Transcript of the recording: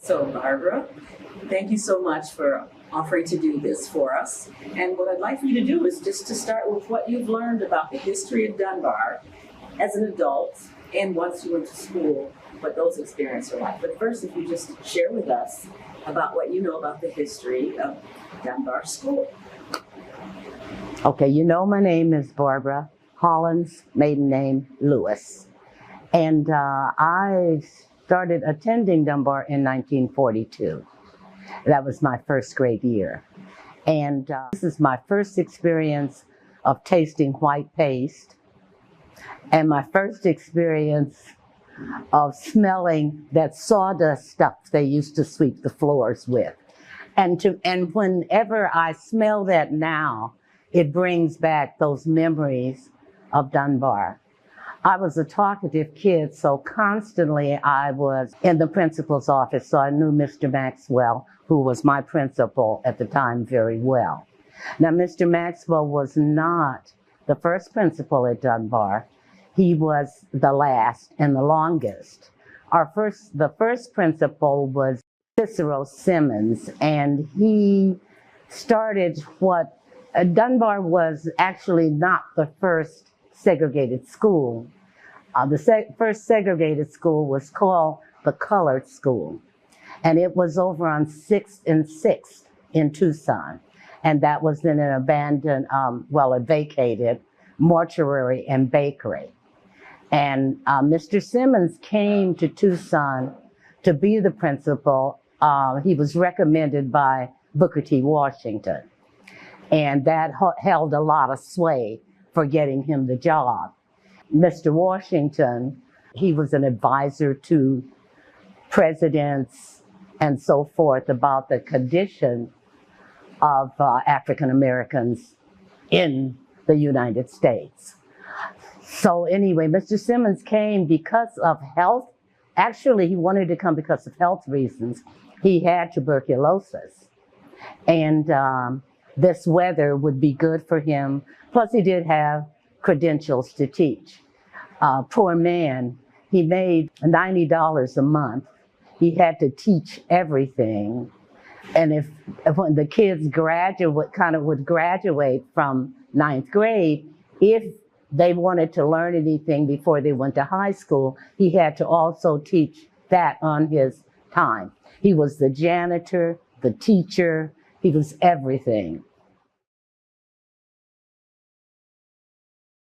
So Barbara, thank you so much for offering to do this for us. And what I'd like for you to do is just to start with what you've learned about the history of Dunbar as an adult and once you went to school, what those experiences are like. But first, if you just share with us about what you know about the history of Dunbar School. Okay, you know my name is Barbara Holland's maiden name Lewis. And I started attending Dunbar in 1942. That was my first grade year. And this is my first experience of tasting white paste and my first experience of smelling that sawdust stuff they used to sweep the floors with. And whenever I smell that now, it brings back those memories of Dunbar. I was a talkative kid, so constantly I was in the principal's office, so I knew Mr. Maxwell, who was my principal at the time, very well. Now, Mr. Maxwell was not the first principal at Dunbar. He was the last and the longest. The first principal was Cicero Simmons, and he started what Dunbar was actually not the first segregated school. The first segregated school was called the Colored School, and it was over on 6th and 6th in Tucson, and that was in an abandoned, a vacated mortuary and bakery. And Mr. Simmons came to Tucson to be the principal. He was recommended by Booker T. Washington, and that held a lot of sway for getting him the job. Mr. Washington, he was an advisor to presidents and so forth about the condition of African Americans in the United States. So anyway, Mr. Simmons came because of health. Actually, he wanted to come because of health reasons. He had tuberculosis, and this weather would be good for him. Plus, he did have credentials to teach. Poor man, he made $90 a month. He had to teach everything. And if when the kids would graduate from 9th grade, if they wanted to learn anything before they went to high school, he had to also teach that on his time. He was the janitor, the teacher, he was everything.